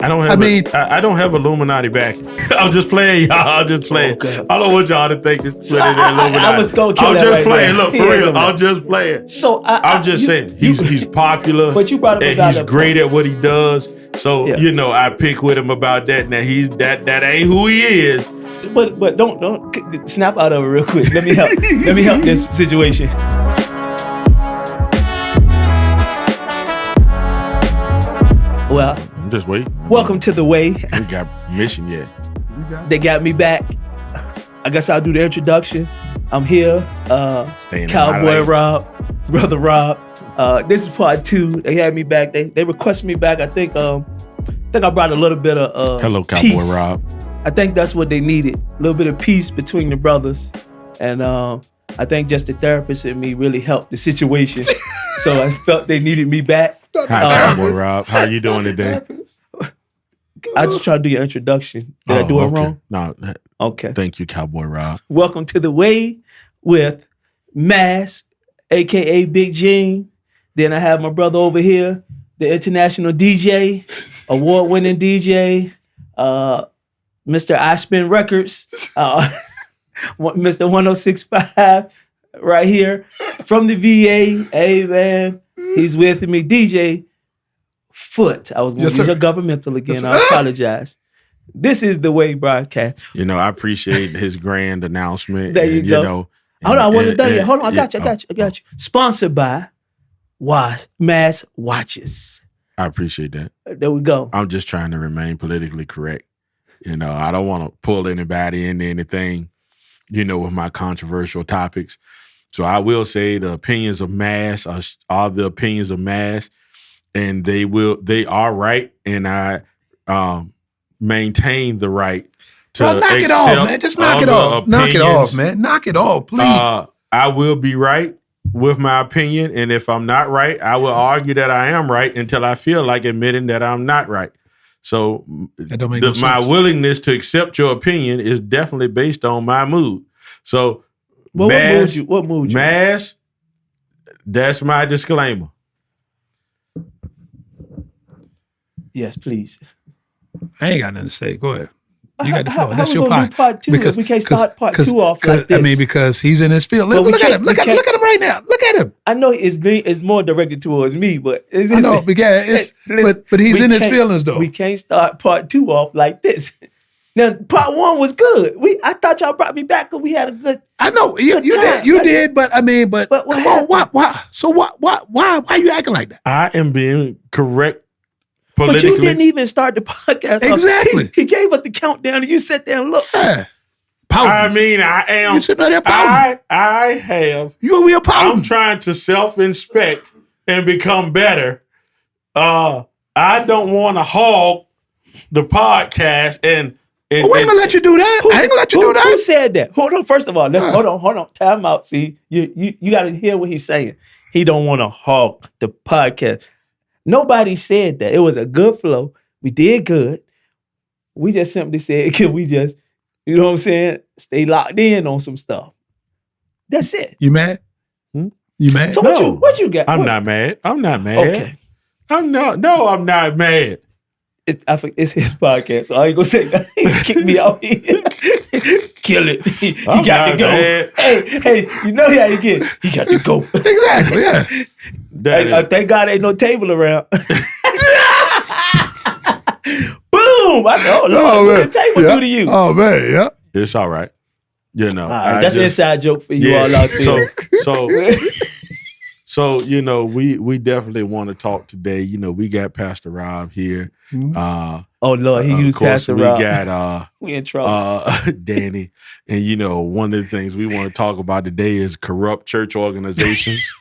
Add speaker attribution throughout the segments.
Speaker 1: I don't have Illuminati backing. I'm just playing, y'all. I'm just playing.
Speaker 2: Okay.
Speaker 1: I don't want y'all to think it's put in Illuminati.
Speaker 2: I was gonna kill
Speaker 1: I'm
Speaker 2: that
Speaker 1: just
Speaker 2: right
Speaker 1: playing.
Speaker 2: now.
Speaker 1: Look, for real. I'm just playing.
Speaker 2: So
Speaker 1: I'm just saying he's popular.
Speaker 2: But you brought up
Speaker 1: and
Speaker 2: about
Speaker 1: he's
Speaker 2: a
Speaker 1: great at what he does. So I pick with him about that. Now he's that ain't who he is.
Speaker 2: But don't snap out of it real quick. Let me help. Let me help this situation. Well,
Speaker 1: I'm just waiting.
Speaker 2: Welcome to the way.
Speaker 1: We got mission yet.
Speaker 2: They got me back. I guess I'll do the introduction. I'm here. Cowboy Rob, Brother Rob. This is part 2. They had me back. They requested me back. I think I brought a little bit of
Speaker 1: Hello, Cowboy
Speaker 2: peace.
Speaker 1: Rob.
Speaker 2: I think that's what they needed. A little bit of peace between the brothers. And I think just the therapist in me really helped the situation. So I felt they needed me back.
Speaker 1: Hi, Cowboy Rob. How are you doing today?
Speaker 2: I just tried to do your introduction. Did I do it wrong?
Speaker 1: No.
Speaker 2: Okay.
Speaker 1: Thank you, Cowboy Rob.
Speaker 2: Welcome to the Way with Mass, a.k.a. Big Gene. Then I have my brother over here, the international DJ, award-winning DJ, Mr. I Spin Records, Mr. 1065 right here from the VA. Hey, man, he's with me. DJ Foot. I was going to use your governmental again. I apologize. This is the Way broadcast.
Speaker 1: I appreciate his grand announcement.
Speaker 2: There you go. Hold on, I wasn't done yet. Hold on, I got you. Sponsored by Mass Watches.
Speaker 1: I appreciate that.
Speaker 2: There we go.
Speaker 1: I'm just trying to remain politically correct. I don't want to pull anybody into anything, with my controversial topics. So I will say the opinions of Mass are the opinions of Mass, and they are right, and I maintain the right to
Speaker 3: knock it off, man. Just knock it off. Knock it off, man. Knock it off, please.
Speaker 1: I will be right with my opinion, and if I'm not right, I will argue that I am right until I feel like admitting that I'm not right. So my willingness to accept your opinion is definitely based on my mood. So
Speaker 2: what mood you?
Speaker 1: Mass, that's my disclaimer.
Speaker 2: Yes, please.
Speaker 3: I ain't got nothing to say. Go ahead. You got the floor. That's your
Speaker 2: part 2. Because we can't start part 2 off like this.
Speaker 3: Because he's in his field. Look at him. Look at him right now. Look at him.
Speaker 2: I know it's more directed towards me, but
Speaker 3: I know, but he's in his feelings though.
Speaker 2: We can't start part 2 off like this. Now, part 1 was good. I thought y'all brought me back because we had a good.
Speaker 3: I know you did, but come on, why? So why are you acting like that?
Speaker 1: I am being correct.
Speaker 2: But you didn't even start the podcast.
Speaker 3: Exactly.
Speaker 2: He gave us the countdown and you sat there and looked.
Speaker 3: Yeah.
Speaker 1: I mean, I am.
Speaker 3: You sitting there pouting.
Speaker 1: I have.
Speaker 3: You over here pouting.
Speaker 1: I'm trying to self-inspect and become better. I don't want to hog the podcast and
Speaker 3: we ain't gonna let you do that. I ain't gonna let you do that.
Speaker 2: Who said that? Hold on. First of all, hold on. Time out. See, you got to hear what he's saying. He don't want to hog the podcast. Nobody said that. It was a good flow. We did good. We just simply said, can we just, you know what I'm saying, stay locked in on some stuff. That's it.
Speaker 3: You mad? You mad?
Speaker 2: So what you got?
Speaker 1: I'm not mad.
Speaker 2: Okay.
Speaker 1: I'm not mad.
Speaker 2: It's his podcast, so I ain't gonna say that. Kick me out here. Kill it. He got to go.
Speaker 1: Mad.
Speaker 2: Hey, you know how you get. He got to go.
Speaker 3: Exactly, yeah.
Speaker 2: Thank God ain't no table around. Boom! I said, oh Lord, what the table do to you?
Speaker 3: Oh man, yeah.
Speaker 1: It's all right.
Speaker 2: That's an inside joke for you all out there.
Speaker 1: So we definitely want to talk today. We got Pastor Rob here.
Speaker 2: Oh Lord, he used Pastor Rob.
Speaker 1: We got
Speaker 2: we in trouble.
Speaker 1: Danny, and one of the things we want to talk about today is corrupt church organizations.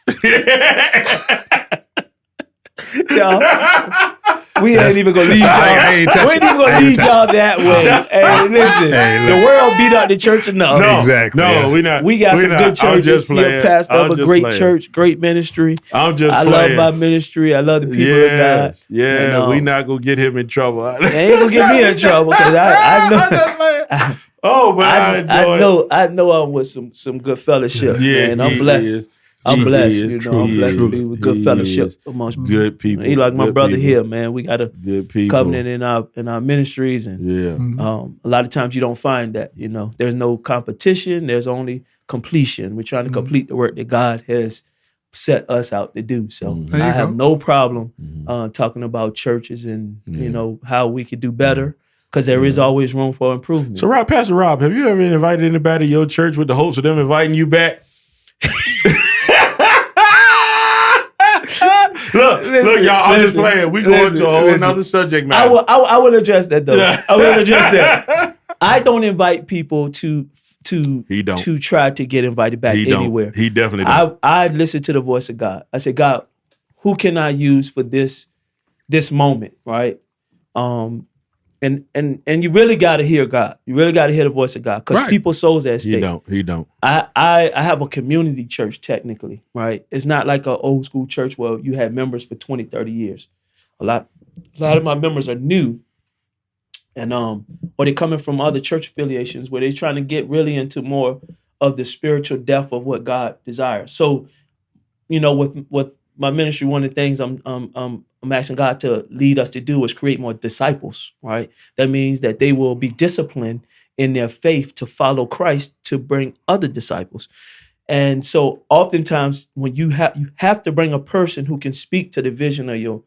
Speaker 2: We ain't even gonna lead y'all. We ain't even gonna lead y'all that way. Hey, listen, the world beat out the church enough.
Speaker 1: No,
Speaker 3: exactly.
Speaker 1: No, we not.
Speaker 2: We got some good churches here, pastor of a great church, great ministry.
Speaker 1: I
Speaker 2: love my ministry. I love the people of God.
Speaker 1: Yeah, we not gonna get him in trouble.
Speaker 2: They ain't gonna get me in trouble because I know.
Speaker 1: I enjoy.
Speaker 2: I know I'm with some good fellowship. Yeah, man. I'm blessed. I'm blessed,
Speaker 1: is,
Speaker 2: you know. I'm blessed to be with good fellowship amongst
Speaker 1: good people.
Speaker 2: He like my
Speaker 1: good
Speaker 2: brother
Speaker 1: people.
Speaker 2: here, man. We got a
Speaker 1: Good people.
Speaker 2: covenant in our ministries, and a lot of times you don't find that. You know, there's no competition. There's only completion. We're trying to complete the work that God has set us out to do. So I have no problem talking about churches and you know how we could do better, because there is always room for improvement.
Speaker 1: So, Pastor Rob, have you ever invited anybody to your church with the hopes of them inviting you back? Look, y'all. I'm just playing. We going to a whole another subject matter.
Speaker 2: I will address that though. I will address that. I don't invite people to try to get invited back anywhere.
Speaker 1: He definitely don't.
Speaker 2: I listen to the voice of God. I say, God, who can I use for this moment, right? And you really got to hear God. You really got to hear the voice of God, because people's souls at stake.
Speaker 1: He don't.
Speaker 2: I have a community church technically, right? It's not like an old school church where you had members for 20, 30 years. A lot of my members are new, and or they're coming from other church affiliations where they're trying to get really into more of the spiritual depth of what God desires. So, you know, with my ministry, one of the things I'm asking God to lead us to do is create more disciples, right? That means that they will be disciplined in their faith to follow Christ to bring other disciples. And so oftentimes when you have to bring a person who can speak to the vision of your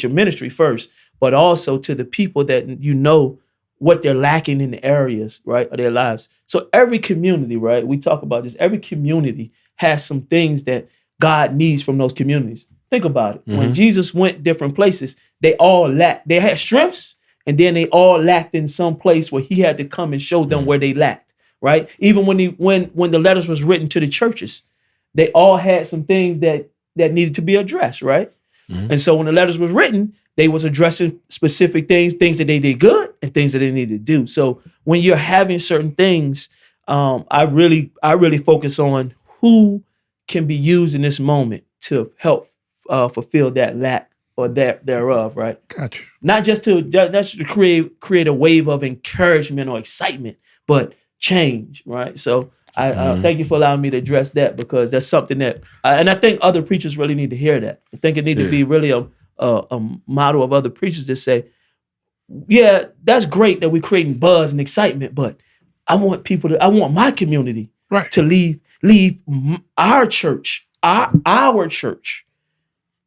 Speaker 2: ministry first, but also to the people that you know what they're lacking in the areas, right, of their lives. So every community, right, we talk about this, every community has some things that God needs from those communities. Think about it. When Jesus went different places, they all lacked. They had strengths, and then they all lacked in some place where he had to come and show them where they lacked, right? Even when the letters was written to the churches, they all had some things that needed to be addressed, right? And so when the letters was written, they was addressing specific things that they did good and things that they needed to do. So when you're having certain things, I really focus on who can be used in this moment to help fulfill that lack or that thereof, right?
Speaker 3: Gotcha.
Speaker 2: Not just to create a wave of encouragement or excitement, but change, right? So I thank you for allowing me to address that, because that's something that, and I think other preachers really need to hear that. I think it need to be really a model of other preachers to say, yeah, that's great that we're creating buzz and excitement, but I want my community to leave our church, our church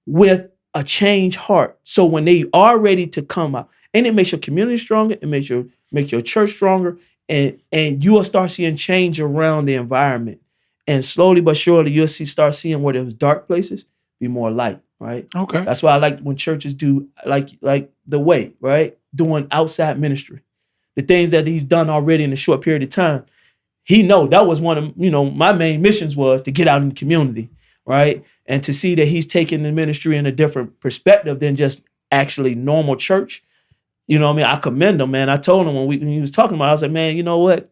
Speaker 2: with a changed heart. So when they are ready to come out, and it makes your community stronger, it makes your church stronger, and you will start seeing change around the environment. And slowly but surely, you'll start seeing where there's dark places be more light, right?
Speaker 3: Okay.
Speaker 2: That's why I like when churches do like the way, right? Doing outside ministry. The things that he's done already in a short period of time. He know that was one of, my main missions was to get out in the community, right? And to see that he's taking the ministry in a different perspective than just actually normal church. You know what I mean? I commend him, man. I told him when he was talking about it, I was like, man, you know what?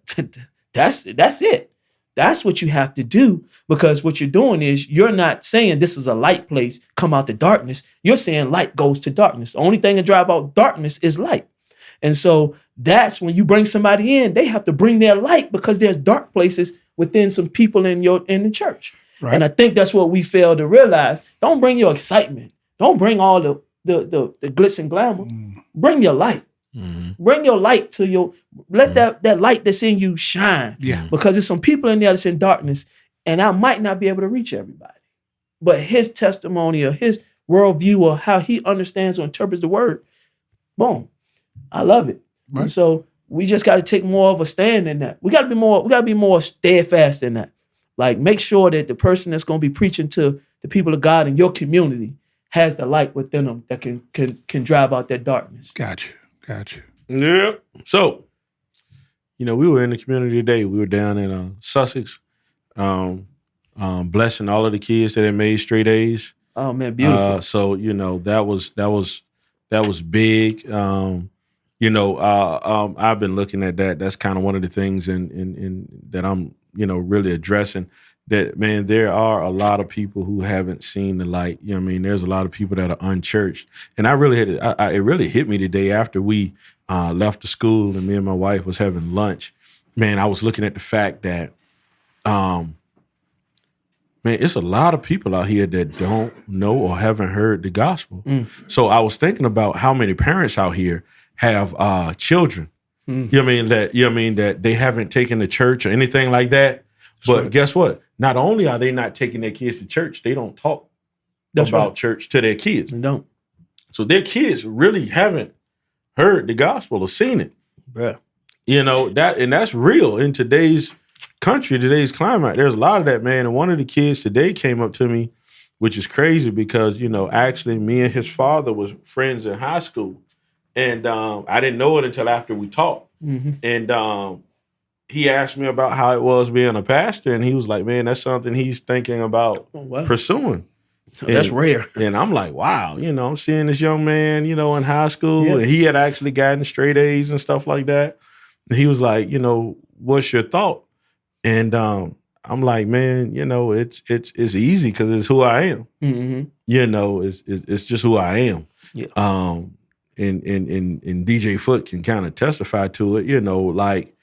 Speaker 2: That's it. That's what you have to do, because what you're doing is you're not saying this is a light place, come out the darkness. You're saying light goes to darkness. The only thing that drive out darkness is light. And so that's when you bring somebody in, they have to bring their light, because there's dark places within some people in the church. Right. And I think that's what we fail to realize. Don't bring your excitement. Don't bring all the glitz and glamour. Bring your light. Bring your light to let that light that's in you shine. Yeah. Because there's some people in there that's in darkness, and I might not be able to reach everybody. But his testimony or his worldview or how he understands or interprets the word, boom. I love it. Right. And so we just got to take more of a stand in that. We got to be more steadfast in that. Like, make sure that the person that's going to be preaching to the people of God in your community has the light within them that can drive out that darkness.
Speaker 3: Gotcha.
Speaker 1: Yeah. So, we were in the community today. We were down in Sussex, blessing all of the kids that had made straight A's.
Speaker 2: Oh man, beautiful.
Speaker 1: So that was big. I've been looking at that. That's kind of one of the things in that I'm really addressing. That, man, there are a lot of people who haven't seen the light. There's a lot of people that are unchurched. And I really it really hit me today after we left the school and me and my wife was having lunch. Man, I was looking at the fact that, man, it's a lot of people out here that don't know or haven't heard the gospel. So I was thinking about how many parents out here have children. You know what I mean that they haven't taken to church or anything like that. But guess what? Not only are they not taking their kids to church, they don't talk about church to their kids.
Speaker 2: They don't.
Speaker 1: So their kids really haven't heard the gospel or seen it.
Speaker 2: Bruh.
Speaker 1: You know, that's real in today's country, today's climate. There's a lot of that, man. And one of the kids today came up to me, which is crazy because, you know, actually me and his father was friends in high school. And I didn't know it until after we talked. And he asked me about how it was being a pastor. And he was like, man, that's something he's thinking about pursuing.
Speaker 2: So that's rare.
Speaker 1: And I'm like, wow, you know, I'm seeing this young man, you know, in high school. And he had actually gotten straight A's and stuff like that. And he was like, you know, what's your thought? And I'm like, man, you know, it's easy because it's who I am. You know, it's just who I am.
Speaker 2: Yeah.
Speaker 1: And DJ Foot can kind of testify to it, you know, like,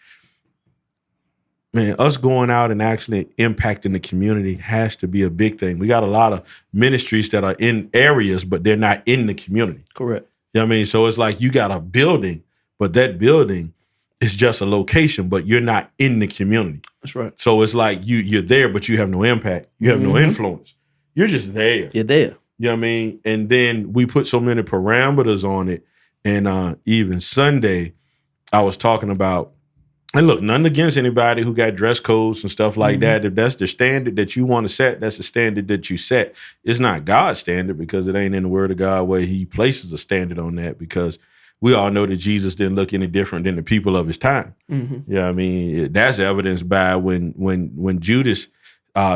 Speaker 1: man, us going out and actually impacting the community has to be a big thing. We got a lot of ministries that are in areas, but they're not in the community.
Speaker 2: Correct.
Speaker 1: You know what I mean? So it's like you got a building, but that building is just a location, but you're not in the community.
Speaker 2: That's right.
Speaker 1: So it's like you're there, but you have no impact. You have no influence. You're just there.
Speaker 2: You're there.
Speaker 1: You know what I mean? And then we put so many parameters on it. And even Sunday, I was talking about, and look, nothing against anybody who got dress codes and stuff like that. If that's the standard that you want to set, that's the standard that you set. It's not God's standard because it ain't in the Word of God where he places a standard on that, because we all know that Jesus didn't look any different than the people of his time. Yeah, I mean, that's evidenced by when Judas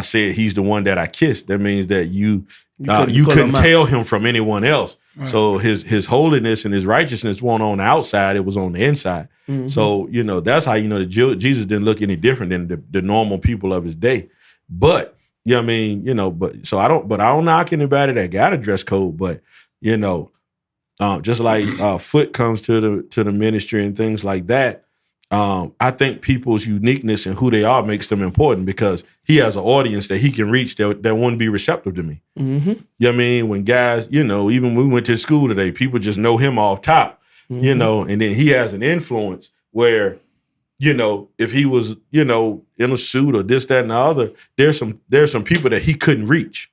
Speaker 1: said he's the one that I kissed. That means that you couldn't tell him from anyone else. Right. So his holiness and his righteousness weren't on the outside, it was on the inside. So, you know, that's how you know that Jesus didn't look any different than the normal people of his day. But, you know what I mean, you know, I don't knock anybody that got a dress code, but, you know, just like Foot comes to the ministry and things like that, I think people's uniqueness and who they are makes them important because he has an audience that he can reach that wouldn't be receptive to me. You know what I mean? When guys, you know, even when we went to school today, people just know him off top, you know, and then he has an influence where, you know, if he was, you know, in a suit or this, that, and the other, there's some people that he couldn't reach.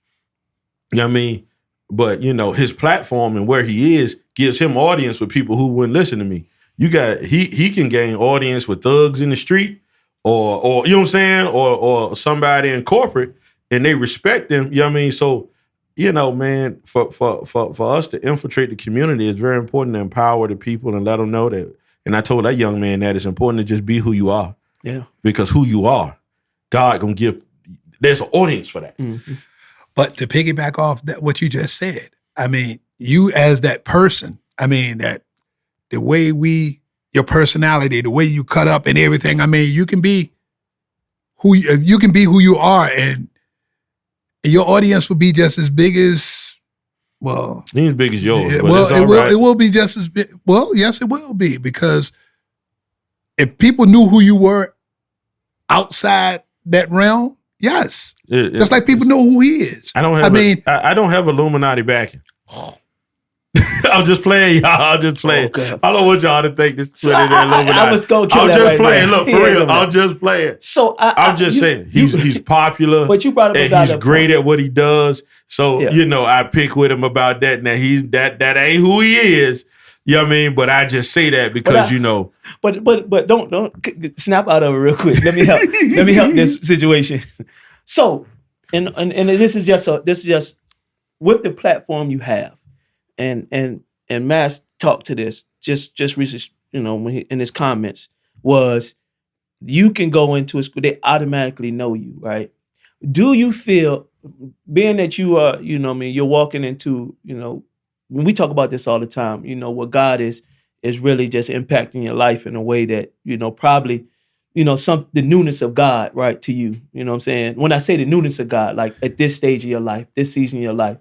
Speaker 1: You know what I mean? But, you know, his platform and where he is gives him audience with people who wouldn't listen to me. You got he can gain audience with thugs in the street or you know what I'm saying, or somebody in corporate, and they respect him. You know what I mean? So, you know, man, for us to infiltrate the community, it's very important to empower the people and let them know that. And I told that young man that it's important to just be who you are. Yeah. Because who you are, God gonna give. There's an audience for that.
Speaker 3: But to piggyback off that, what you just said, I mean, you as that person, I mean, that the way your personality, the way you cut up and everything, I mean, you can be who you are, and your audience will be just as big as, well,
Speaker 1: ain't as big as yours. But
Speaker 3: well, it will be just as big. Well, yes, it will be, because if people knew who you were outside that realm, yes, just like people know who he is.
Speaker 1: I don't have Illuminati backing. I'm just playing, y'all. I'm just playing. Okay. I don't want y'all to think this. So
Speaker 2: I was going to kill that. I'm
Speaker 1: just playing. Look, for real. I'm just playing. So I'm just saying he's popular.
Speaker 2: But you brought up, and
Speaker 1: he's great at what he does. So you know, I pick with him about that. Now that ain't who he is. You know what I mean? But I just say that because you know.
Speaker 2: But don't snap out of it real quick. Let me help. Let me help this situation. So, and this is just with the platform you have. And Mass talked to this just recently, you know, when in his comments, was you can go into a school, they automatically know you, right? Do you feel, being that you are, you know what I mean, you're walking into, you know, when we talk about this all the time, you know, what God is really just impacting your life in a way that, you know, probably, you know, the newness of God, right, to you. You know what I'm saying? When I say the newness of God, like at this stage of your life, this season of your life,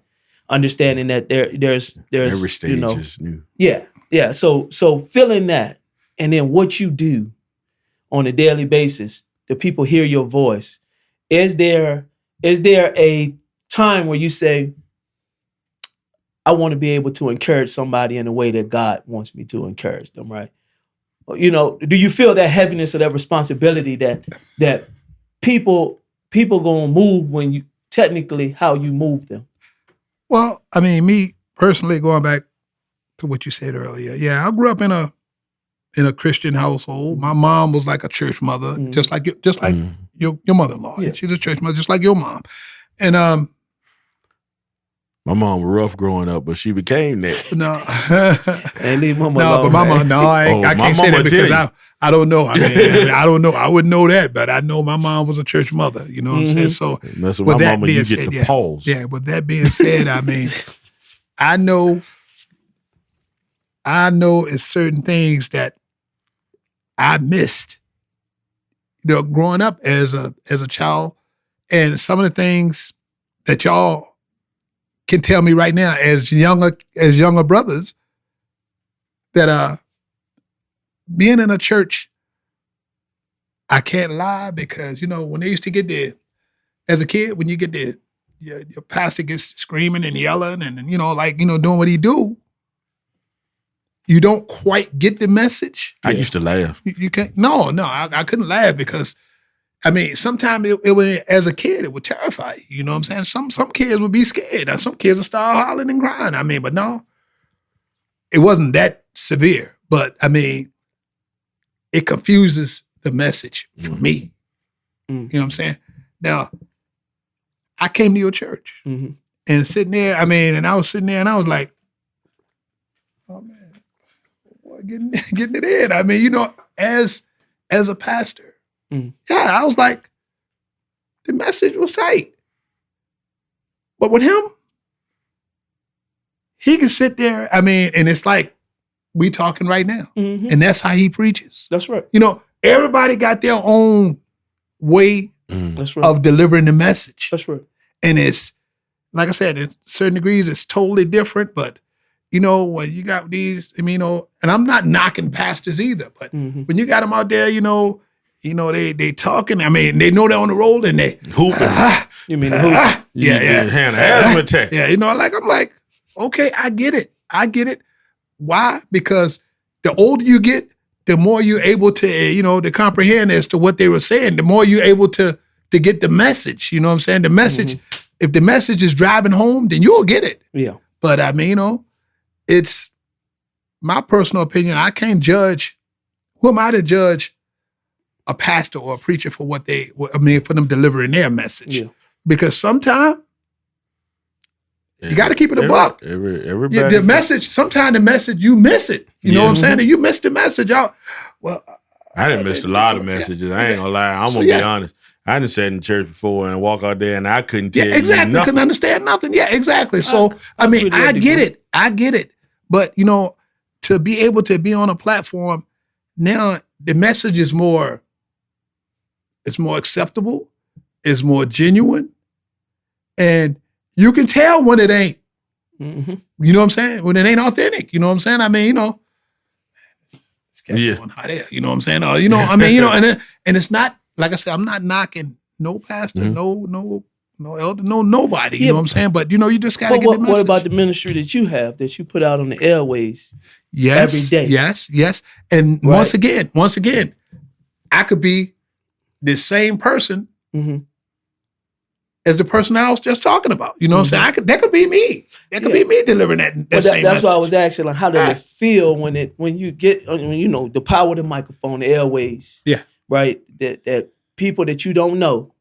Speaker 2: understanding that there's
Speaker 1: every stage,
Speaker 2: you know,
Speaker 1: is new.
Speaker 2: Yeah. So feeling that, and then what you do on a daily basis, the people hear your voice. Is there is there a time where you say, I want to be able to encourage somebody in the way that God wants me to encourage them, right? You know, do you feel that heaviness or that responsibility that people gonna move when you technically how you move them?
Speaker 3: Well, I mean, me personally, going back to what you said earlier, yeah, I grew up in a Christian household. My mom was like a church mother, just like your mother-in-law.
Speaker 2: Yeah.
Speaker 3: She's a church mother, just like your mom. And
Speaker 1: My mom was rough growing up, but she became that.
Speaker 3: no,
Speaker 2: And leave mama
Speaker 3: no,
Speaker 2: alone,
Speaker 3: but my
Speaker 2: man.
Speaker 3: mom, no, I
Speaker 1: My
Speaker 3: can't say
Speaker 1: mama
Speaker 3: that because
Speaker 1: tell you.
Speaker 3: I don't know. I mean, I don't know. I wouldn't know that, but I know my mom was a church mother. You know what I'm saying? So
Speaker 1: Mess with
Speaker 3: with
Speaker 1: my
Speaker 3: that
Speaker 1: mama,
Speaker 3: being
Speaker 1: you get
Speaker 3: said,
Speaker 1: the pause.
Speaker 3: yeah. With that being said, I mean, I know it's certain things that I missed, you know, growing up as a child, and some of the things that y'all can tell me right now as younger brothers that being in a church, I can't lie, because you know when they used to get there as a kid, when you get there, your pastor gets screaming and yelling and you know, like, you know, doing what he do, you don't quite get the message.
Speaker 1: I used to laugh.
Speaker 3: You can't. No, I couldn't laugh because, I mean, sometimes it would, as a kid, it would terrify you. You know what I'm saying? Some kids would be scared. Now, some kids would start hollering and crying. I mean, but no, it wasn't that severe. But I mean, it confuses the message for me. You know what I'm saying? Now, I came to your church and sitting there. I mean, and I was sitting there and I was like, oh man, boy, getting it in. I mean, you know, as a pastor. Yeah, I was like, the message was tight. But with him, he can sit there, I mean, and it's like we talking right now. And that's how he preaches.
Speaker 2: That's right.
Speaker 3: You know, everybody got their own way
Speaker 2: That's right.
Speaker 3: of delivering the message.
Speaker 2: That's right.
Speaker 3: And it's, like I said, in certain degrees, it's totally different. But, you know, when you got these, I mean, you know, and I'm not knocking pastors either, but when you got them out there, you know, they talking. I mean, they know they're on the road and they
Speaker 1: Hooping.
Speaker 2: You mean the hoop?
Speaker 3: yeah.
Speaker 1: Had an asthma attack.
Speaker 3: Yeah, you know, like I'm like, okay, I get it. Why? Because the older you get, the more you're able to, you know, to comprehend as to what they were saying. The more you're able to get the message. You know what I'm saying? The message. If the message is driving home, then you'll get it.
Speaker 2: Yeah.
Speaker 3: But I mean, you know, it's my personal opinion. I can't judge. Who am I to judge a pastor or a preacher for for them delivering their message?
Speaker 2: Yeah.
Speaker 3: Because sometimes you got to keep it a buck.
Speaker 1: Everybody.
Speaker 3: Yeah, the message, sometimes the message, you miss it. You know what I'm saying? And you miss the message out. Well,
Speaker 1: I didn't miss a lot of messages. I ain't gonna lie. I'm gonna be honest. I didn't sat in church before and walk out there and I couldn't tell you
Speaker 3: exactly.
Speaker 1: nothing.
Speaker 3: Couldn't understand nothing. Yeah, exactly. So, I mean, I get it. But, you know, to be able to be on a platform, now the message is more, it's more acceptable, it's more genuine, and you can tell when it ain't. You know what I'm saying? When it ain't authentic. You know what I'm saying? I mean, you know, hot air, you know what I'm saying? You know, I mean, you know, and it's not, like I said, I'm not knocking no pastor, no elder, nobody. You know what I'm saying? But you know, you just gotta get the message.
Speaker 2: What about the ministry that you have that you put out on the airways
Speaker 3: every
Speaker 2: day?
Speaker 3: Yes. And once again, I could be the same person as the person I was just talking about. You know what I'm saying? That could be me. That could be me delivering that same message.
Speaker 2: That's why I was asking, like, how does it feel when you get, you know, the power of the microphone, the airways?
Speaker 3: Yeah.
Speaker 2: Right? That people that you don't know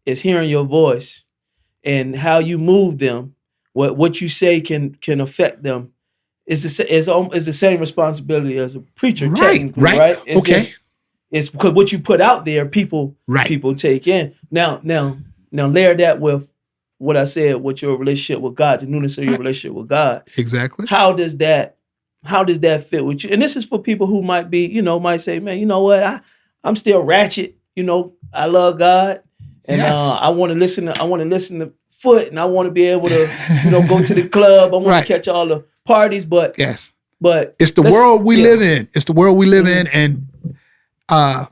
Speaker 2: is hearing your voice and how you move them, what you say can affect them. Is the same responsibility as a preacher, technically, right? It's because what you put out there, people take in. Now layer that with what I said, with your relationship with God, the newness of your relationship with God.
Speaker 3: Exactly.
Speaker 2: How does that fit with you? And this is for people who might be, you know, might say, man, you know what, I'm still ratchet. You know, I love God, and I want to listen to Foot, and I want to be able to, you know, go to the club. I want to catch all the parties, but but
Speaker 3: it's the world we live in. It's the world we live in, and I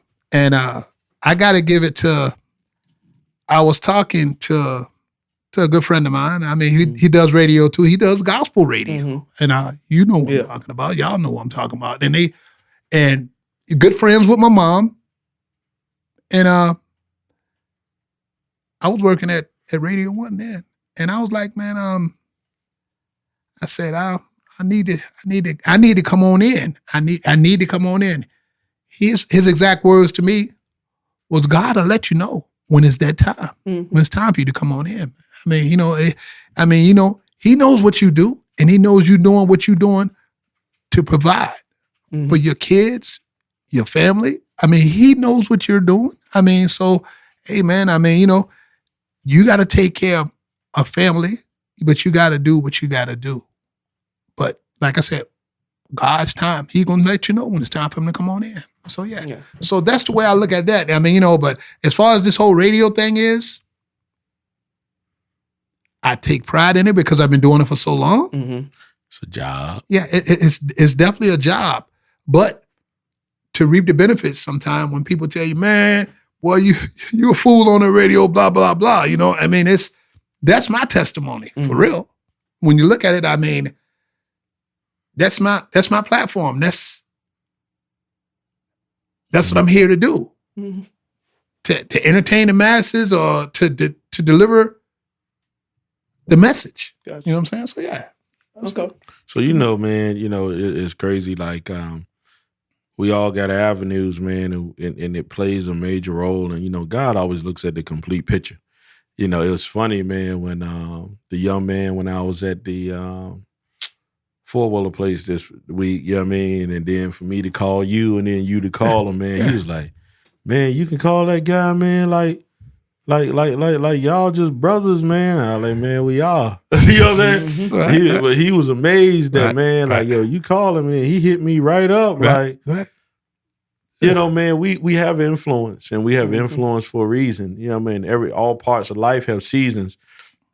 Speaker 3: got to give it to I was talking to a good friend of mine. I mean, he does radio too. He does gospel radio, and you know what I'm talking about. Y'all know what I'm talking about. And good friends with my mom. And I was working at Radio One then, and I was like, man, I said, I need to come on in. I need to come on in. His exact words to me was, God will let you know when it's that time. When it's time for you to come on in. I mean, he knows what you do, and he knows you're doing what you're doing to provide for your kids, your family. I mean, he knows what you're doing. I mean, so, hey, man, I mean, you got to take care of a family, but you got to do what you got to do. But like I said, God's time, he's going to let you know when it's time for him to come on in. So, yeah. So that's the way I look at that. I mean, but as far as this whole radio thing is, I take pride in it because I've been doing it for so long.
Speaker 1: It's a job.
Speaker 3: Yeah, it's definitely a job. But to reap the benefits sometime when people tell you, man, well, you a fool on the radio, blah, blah, blah. I mean, that's my testimony, for real. When you look at it, I mean, that's my platform. That's what I'm here to do. To entertain the masses or to deliver the message.
Speaker 2: Gotcha.
Speaker 3: You know what I'm saying? So yeah.
Speaker 2: Okay.
Speaker 1: So man, it's crazy. Like we all got avenues, man, and it plays a major role. And God always looks at the complete picture. It was funny, man, when the young man, when I was at the 4-wheeler place this week, you know what I mean? And then for me to call you and then you to call him, man, he was like, man, you can call that guy, man, like y'all just brothers, man. I like, man, we are. You know what I'm saying? But he was amazed that, man, like, yo, you call him and he hit me right up. Like, man, we have influence, and we have influence for a reason. You know what I mean? All parts of life have seasons.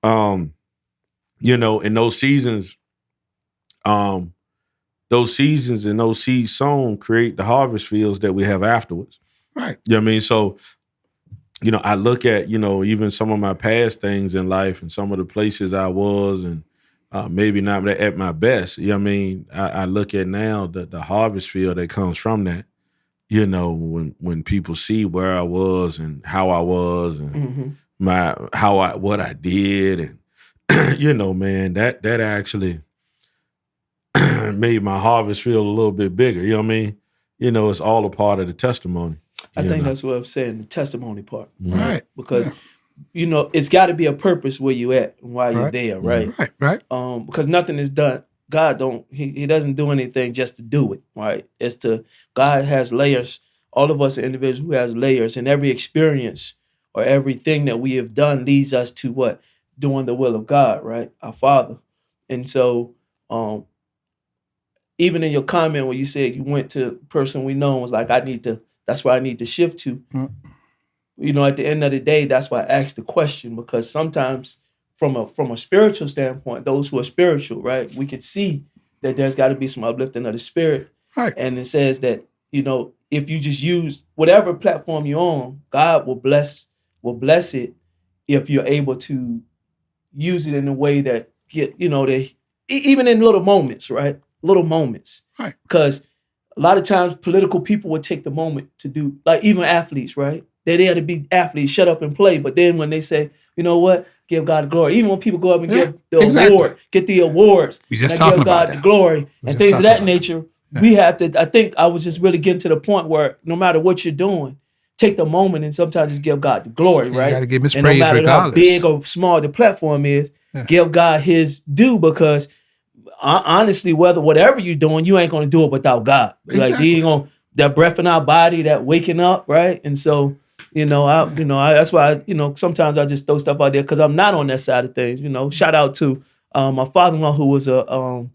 Speaker 1: And those seasons and those seeds sown create the harvest fields that we have afterwards.
Speaker 3: Right.
Speaker 1: You know what I mean? So, I look at, even some of my past things in life and some of the places I was and maybe not at my best. You know what I mean? I look at now the harvest field that comes from that, when people see where I was and how I was and what I did. And, man, that actually made my harvest field a little bit bigger. You know what I mean? It's all a part of the testimony.
Speaker 2: I think that's what I'm saying, the testimony part.
Speaker 3: Right.
Speaker 2: Because, it's got to be a purpose where you at and why you're there, right?
Speaker 3: Right.
Speaker 2: Because nothing is done. God he doesn't do anything just to do it, right? God has layers. All of us are individuals who has layers, and every experience or everything that we have done leads us to what? Doing the will of God, right? Our Father. And so, even in your comment when you said you went to a person we know and was like, that's where I need to shift to. At the end of the day, that's why I asked the question, because sometimes from a spiritual standpoint, those who are spiritual, right, we could see that there's got to be some uplifting of the spirit.
Speaker 3: Right.
Speaker 2: And it says that, if you just use whatever platform you're on, God will bless it if you're able to use it in a way that even in little moments, right? Little moments.
Speaker 3: Right.
Speaker 2: Because a lot of times political people would take the moment to do, like even athletes, right? They're there to be athletes, shut up and play. But then when they say, you know what, give God the glory. Even when people go up and give the award, get the awards,
Speaker 3: we just talking
Speaker 2: give God
Speaker 3: about
Speaker 2: the glory and things of that nature, we have to, I think I was just really getting to the point where no matter what you're doing, take the moment and sometimes just give God the glory, right?
Speaker 3: You got to give him his
Speaker 2: and
Speaker 3: praise
Speaker 2: no matter
Speaker 3: regardless.
Speaker 2: how big or small the platform is, give God his due, because honestly, whatever you're doing, you ain't going to do it without God.
Speaker 3: Exactly.
Speaker 2: Like he ain't going, that breath in our body, that waking up, right? And so, that's why, sometimes I just throw stuff out there because I'm not on that side of things. Shout out to my father-in-law who was a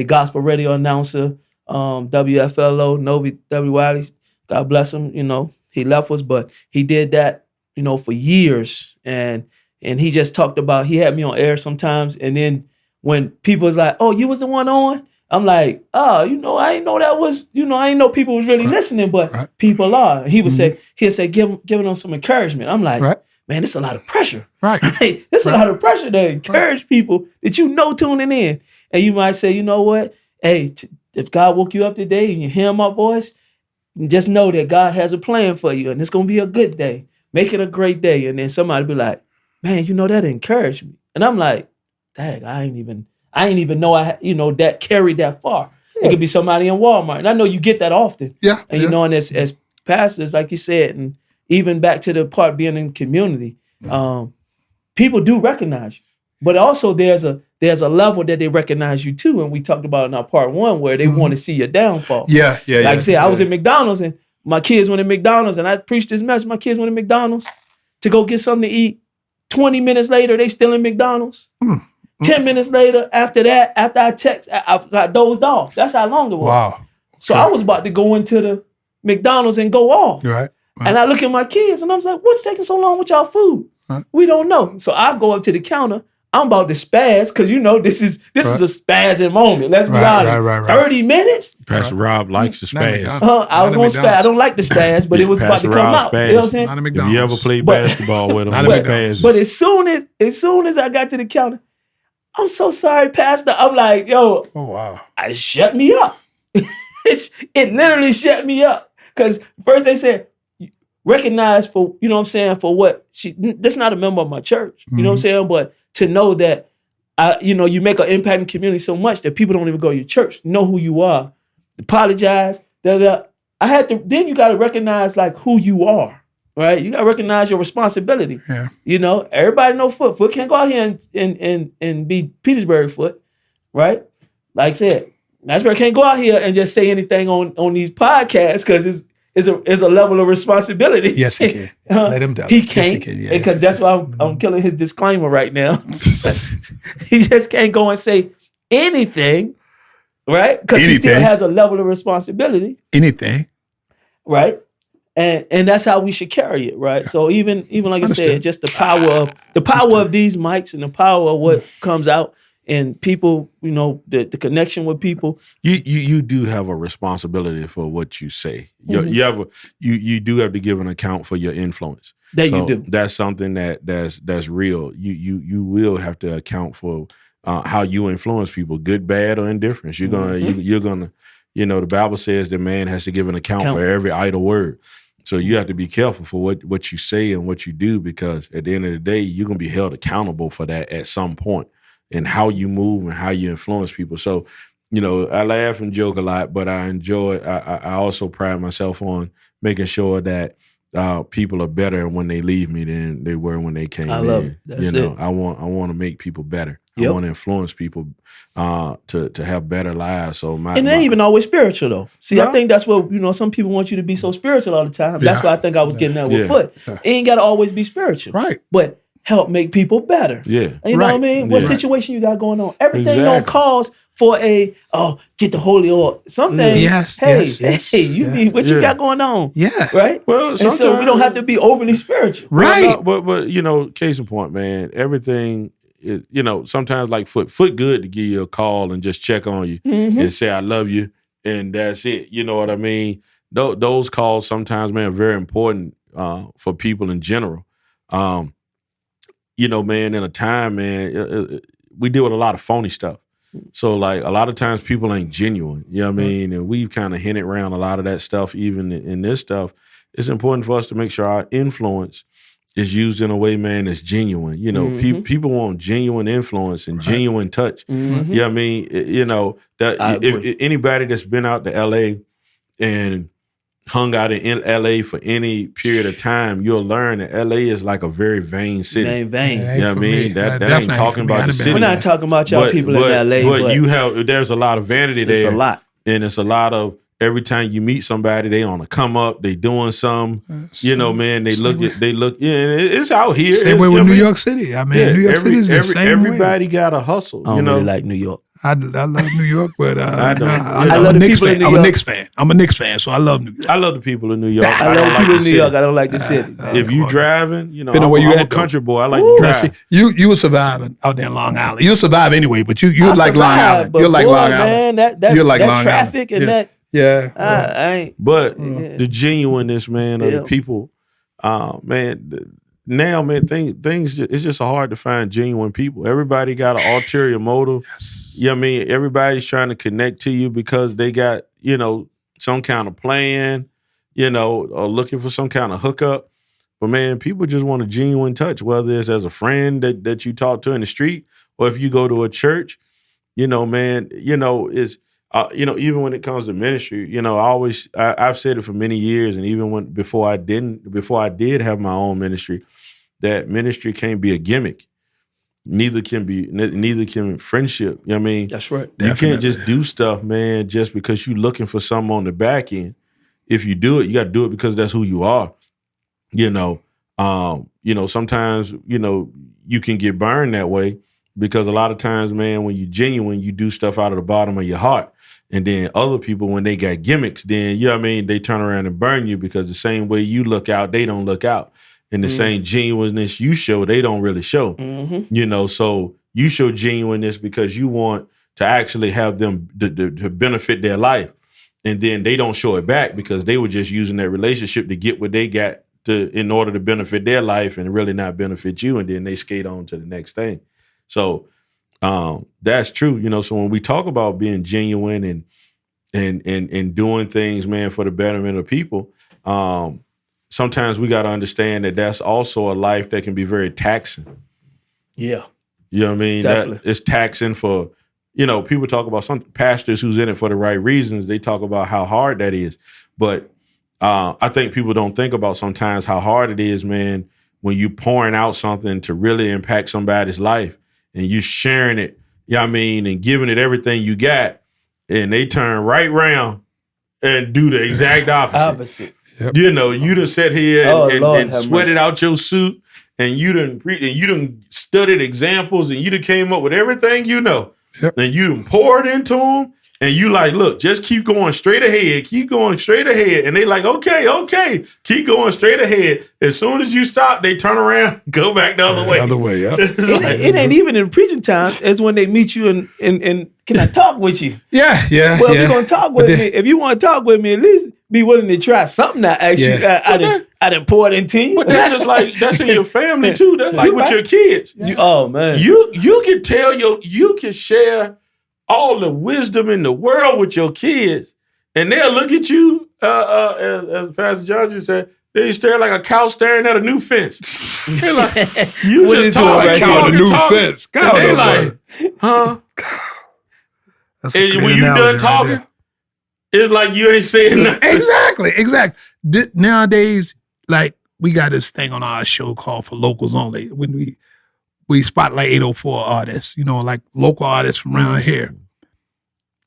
Speaker 2: gospel radio announcer, WFLO, Novi W. Wiley. God bless him. He left us, but he did that, for years. And he just talked about, he had me on air sometimes. And then when people was like, oh, you was the one on? I'm like, oh, I didn't know that was, I didn't know people was really listening, but people are. He would say, he'll say, giving them some encouragement. I'm like, man, it's a lot of pressure.
Speaker 3: Right.
Speaker 2: Hey, it's a lot of pressure to encourage people that you know tuning in. And you might say, you know what? Hey, if God woke you up today and you hear my voice, just know that God has a plan for you and it's going to be a good day. Make it a great day. And then somebody be like, man, you know, that encouraged me. And I'm like, dang, I ain't even know that carried that far. It could be somebody in Walmart. And I know you get that often.
Speaker 3: Yeah.
Speaker 2: And you know, and as pastors, like you said, and even back to the part being in community, people do recognize you. But also there's a level that they recognize you too. And we talked about in our part 1 where they want to see your downfall.
Speaker 3: Yeah.
Speaker 2: Like I said, I was at McDonald's and my kids went to McDonald's and I preached this message. My kids went to McDonald's to go get something to eat. 20 minutes later, they still in McDonald's. 10 minutes later, after I text, I got dozed off. That's how long it was.
Speaker 3: Wow.
Speaker 2: So I was about to go into the McDonald's and go off.
Speaker 3: Right.
Speaker 2: And I look at my kids and I was like, what's taking so long with y'all food? We don't know. So I go up to the counter. I'm about to spaz because you know this is a spazzing moment. Let's be honest.
Speaker 3: Right.
Speaker 2: 30 minutes.
Speaker 1: Pastor Rob likes to spaz.
Speaker 2: I was going to spaz. I don't like the spaz, but it was about to come out. You know what I'm saying?
Speaker 3: Not a
Speaker 1: If
Speaker 3: McDonald's.
Speaker 1: you ever played basketball with him,
Speaker 3: Not
Speaker 1: he
Speaker 3: a
Speaker 1: spazzes.
Speaker 2: But as soon as I got to the counter, I'm so sorry, Pastor. I'm like, yo,
Speaker 3: Oh, wow.
Speaker 2: it shut me up. It literally shut me up. Because first they said, recognize for, you know what I'm saying, for what that's not a member of my church. You know what I'm saying? But to know that, you make an impact in the community so much that people don't even go to your church, know who you are, apologize, then you got to recognize like who you are, right? You got to recognize your responsibility.
Speaker 3: Yeah.
Speaker 2: You know, everybody know Foot. Foot can't go out here and be Petersburg Foot, right? Like I said, Masbury can't go out here and just say anything on these podcasts because it's a level of responsibility.
Speaker 3: Yes, he can. Let him tell
Speaker 2: He
Speaker 3: it.
Speaker 2: can't,
Speaker 3: Yes, he can. Yes.
Speaker 2: because that's why I'm killing his disclaimer right now. He just can't go and say anything, right? Because he still
Speaker 3: Anything.
Speaker 2: has a level of responsibility,
Speaker 3: Anything.
Speaker 2: right? And that's how we should carry it, right? So even like I said,
Speaker 3: Understood.
Speaker 2: just the power of these mics and the power of what comes out. And people, the connection with people.
Speaker 1: You do have a responsibility for what you say. You do have to give an account for your influence.
Speaker 2: You do.
Speaker 1: That's something that's real. You will have to account for how you influence people, good, bad, or indifference. You're gonna the Bible says that man has to give an account for every idle word. So you have to be careful for what you say and what you do, because at the end of the day, you're gonna be held accountable for that at some point. And how you move and how you influence people. So, I laugh and joke a lot, but I enjoy. I also pride myself on making sure that people are better when they leave me than they were when they came in.
Speaker 2: I love it. That's it.
Speaker 1: I want to make people better.
Speaker 2: Yep.
Speaker 1: I want to influence people to have better lives. So
Speaker 2: and it ain't even always spiritual though. See, I think that's what some people want you to be so spiritual all the time. That's why I think I was getting that with Foot. It ain't got to always be spiritual,
Speaker 3: Right?
Speaker 2: But help make people better.
Speaker 1: Yeah.
Speaker 2: And you know what I mean? What situation you got going on? Everything don't cause for get the holy oil. Some things,
Speaker 3: Yes.
Speaker 2: you got going on.
Speaker 3: Yeah.
Speaker 2: Right?
Speaker 1: Well,
Speaker 2: and so we don't have to be overly spiritual.
Speaker 3: Right.
Speaker 1: But case in point, man, everything is, sometimes like Foot good to give you a call and just check on you and say, I love you. And that's it. You know what I mean? Those calls sometimes, man, are very important for people in general. Man, in a time, man, we deal with a lot of phony stuff. So, like, a lot of times people ain't genuine. You know what I mean? And we've kind of hinted around a lot of that stuff, even in this stuff. It's important for us to make sure our influence is used in a way, man, that's genuine. People want genuine influence and genuine touch. You know what I mean? If anybody that's been out to L.A. and hung out in LA for any period of time, you'll learn that LA is like a very vain city.
Speaker 2: It ain't vain.
Speaker 1: You know what I mean? That ain't talking about the city.
Speaker 2: We're not talking about y'all people in LA.
Speaker 1: But there's a lot of vanity there.
Speaker 2: It's a lot.
Speaker 1: And it's a lot of, every time you meet somebody, they on a come up, they doing some, man, they look, it's out here.
Speaker 3: Same way with New York City. I mean, New York City is the same way.
Speaker 1: Everybody got a hustle.
Speaker 2: I don't really like New York.
Speaker 3: I love New York, but
Speaker 2: I
Speaker 3: I'm
Speaker 2: love
Speaker 3: a
Speaker 2: the
Speaker 3: Knicks
Speaker 2: people in
Speaker 3: fan.
Speaker 2: New
Speaker 3: I'm a
Speaker 2: York.
Speaker 3: Knicks fan. I'm a Knicks fan, so I love New York.
Speaker 1: I love the people in New York.
Speaker 2: I love the people in New York. I don't like the city.
Speaker 1: If you driving,
Speaker 3: Depending on where you
Speaker 1: I'm
Speaker 3: at,
Speaker 1: a country boy. I like
Speaker 3: Now,
Speaker 1: to drive.
Speaker 3: see, you were surviving out there in Long Island. You'll survive anyway, but you
Speaker 2: I
Speaker 3: like Long
Speaker 2: survive,
Speaker 3: Island.
Speaker 2: but
Speaker 3: You're like
Speaker 2: boy,
Speaker 3: Long
Speaker 2: man,
Speaker 3: Island.
Speaker 2: that
Speaker 3: You're like Long
Speaker 2: traffic
Speaker 3: Island.
Speaker 2: and
Speaker 3: Yeah.
Speaker 2: I ain't.
Speaker 1: But the genuineness, man, of the people, man, now, man, things it's just hard to find genuine people. Everybody got an ulterior motive.
Speaker 3: Yes.
Speaker 1: You know what I mean? Everybody's trying to connect to you because they got, some kind of plan, or looking for some kind of hookup. But man, people just want a genuine touch, whether it's as a friend that you talk to in the street or if you go to a church, man, it's even when it comes to ministry, I've said it for many years, and even before I did have my own ministry, that ministry can't be a gimmick. Neither can friendship. You know what I mean?
Speaker 2: That's right.
Speaker 1: You
Speaker 3: Definitely.
Speaker 1: can't just do stuff, man, just because you're looking for something on the back end. If you do it, you got to do it because that's who you are. Sometimes, you can get burned that way because a lot of times, man, when you're genuine, you do stuff out of the bottom of your heart. And then other people, when they got gimmicks, then, they turn around and burn you because the same way you look out, they don't look out. And the same genuineness you show, they don't really show.
Speaker 2: Mm-hmm.
Speaker 1: So you show genuineness because you want to actually have them to benefit their life. And then they don't show it back because they were just using that relationship to get what they got in order to benefit their life and really not benefit you. And then they skate on to the next thing. So that's true. So when we talk about being genuine and doing things, man, for the betterment of people, sometimes we got to understand that that's also a life that can be very taxing.
Speaker 2: Yeah.
Speaker 1: You know what I mean?
Speaker 2: Definitely.
Speaker 1: That it's taxing for, people talk about some pastors who's in it for the right reasons. They talk about how hard that is. But I think people don't think about sometimes how hard it is, man, when you pouring out something to really impact somebody's life and you sharing it, and giving it everything you got, and they turn right round and do the exact opposite.
Speaker 3: Yep.
Speaker 1: You done sat here and sweated out your suit, and you done studied examples, and you done came up with everything
Speaker 3: Yep.
Speaker 1: and you done poured into them, and you like, look, just keep going straight ahead, and they like, okay, keep going straight ahead. As soon as you stop, they turn around, go back the other way.
Speaker 3: The other way, yeah.
Speaker 2: It ain't even in preaching time. It's when they meet you and can I talk with you?
Speaker 3: Yeah.
Speaker 2: Well, if you're gonna talk with me, if you want to talk with me, at least be willing to try something. I didn't pour it into you.
Speaker 1: But that's just like that's in your family too. That's like with your kids.
Speaker 2: Oh man,
Speaker 1: you can tell you can share all the wisdom in the world with your kids, and they'll look at you, as Pastor John just said, they stare like a cow staring at a new fence. They're like, you
Speaker 2: What
Speaker 1: just
Speaker 2: is
Speaker 1: talking,
Speaker 2: doing right
Speaker 3: Cow
Speaker 1: talking,
Speaker 3: the new
Speaker 1: talking.
Speaker 3: fence.
Speaker 1: And
Speaker 3: Cow
Speaker 1: they
Speaker 3: the
Speaker 1: like, huh?
Speaker 3: That's a
Speaker 1: And
Speaker 3: great
Speaker 1: when you
Speaker 3: analogy
Speaker 1: done
Speaker 3: right
Speaker 1: talking,
Speaker 3: there.
Speaker 1: it's like you ain't saying nothing.
Speaker 3: Exactly. Nowadays, like we got this thing on our show called For Locals Only. When we spotlight 804 artists, like local artists from around here.